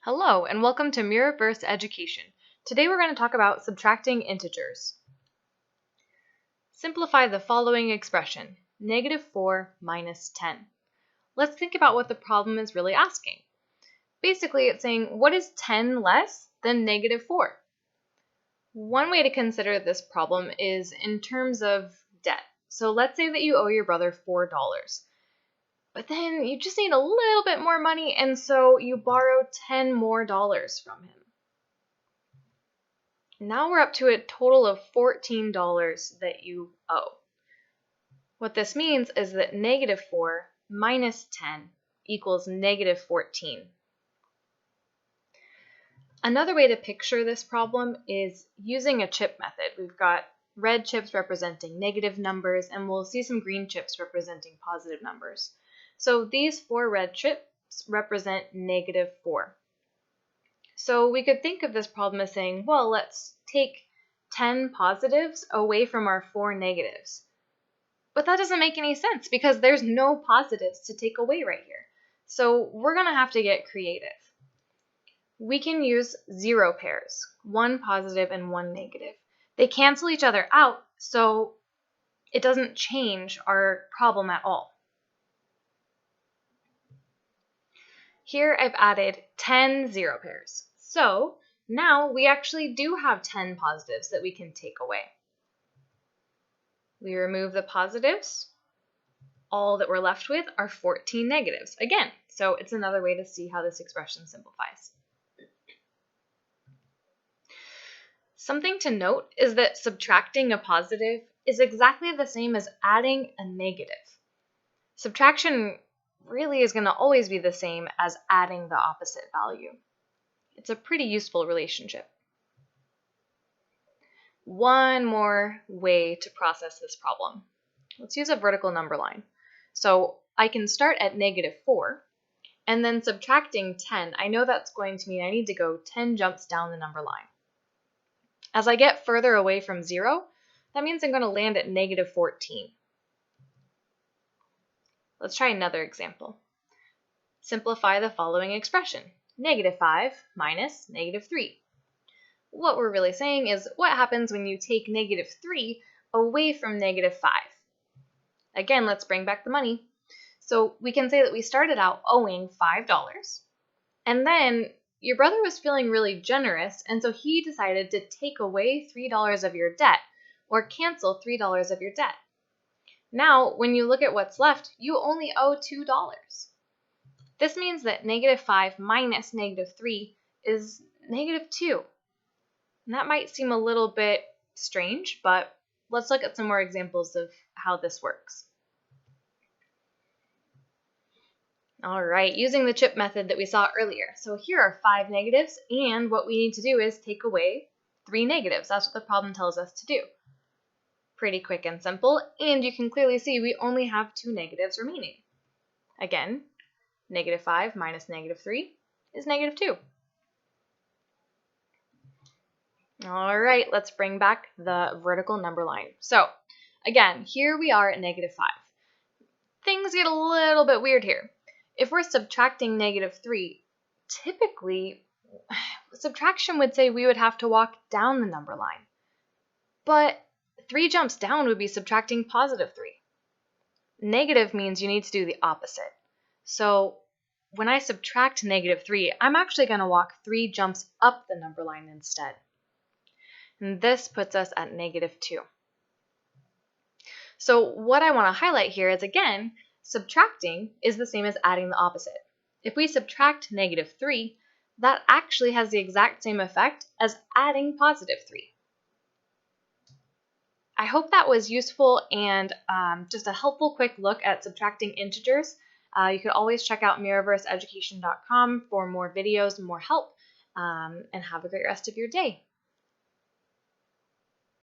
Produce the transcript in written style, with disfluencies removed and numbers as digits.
Hello, and welcome to Mirror-Verse Education. Today we're going to talk about subtracting integers. Simplify the following expression, -4 minus 10. Let's think about what the problem is really asking. Basically, it's saying, what is 10 less than -4? One way to consider this problem is in terms of debt. So let's say that you owe your brother $4. But then you just need a little bit more money, and so you borrow $10 more from him. Now we're up to a total of $14 that you owe. What this means is that -4 minus 10 equals -14. Another way to picture this problem is using a chip method. We've got red chips representing negative numbers, and we'll see some green chips representing positive numbers. So these 4 red chips represent -4. So we could think of this problem as saying, well, let's take 10 positives away from our 4 negatives. But that doesn't make any sense because there's no positives to take away right here. So we're going to have to get creative. We can use 0 pairs, 1 positive and 1 negative. They cancel each other out, so it doesn't change our problem at all. Here I've added 10 0 pairs. So now we actually do have 10 positives that we can take away. We remove the positives. All that we're left with are 14 negatives. Again, so it's another way to see how this expression simplifies. Something to note is that subtracting a positive is exactly the same as adding a negative. Subtraction really is going to always be the same as adding the opposite value. It's a pretty useful relationship. One more way to process this problem. Let's use a vertical number line. So I can start at -4, and then subtracting 10, I know that's going to mean I need to go 10 jumps down the number line. As I get further away from 0, that means I'm going to land at -14. Let's try another example. Simplify the following expression, -5 minus -3. What we're really saying is what happens when you take -3 away from -5. Again, let's bring back the money. So we can say that we started out owing $5, and then your brother was feeling really generous, and so he decided to take away $3 of your debt, or cancel $3 of your debt. Now, when you look at what's left, you only owe $2. This means that -5 minus -3 is -2. And that might seem a little bit strange, but let's look at some more examples of how this works. All right, using the chip method that we saw earlier. So here are 5 negatives, and what we need to do is take away 3 negatives. That's what the problem tells us to do. Pretty quick and simple, and you can clearly see we only have 2 negatives remaining. Again, -5 minus -3 is -2. All right, let's bring back the vertical number line. So again, here we are at -5. Things get a little bit weird here. If we're subtracting -3, typically subtraction would say we would have to walk down the number line. But 3 jumps down would be subtracting +3. Negative means you need to do the opposite. So when I subtract -3, I'm actually going to walk 3 jumps up the number line instead. And this puts us at -2. So what I want to highlight here is, again, subtracting is the same as adding the opposite. If we subtract -3, that actually has the exact same effect as adding +3. I hope that was useful and just a helpful quick look at subtracting integers. You could always check out mirrorverseeducation.com for more videos and more help, and have a great rest of your day.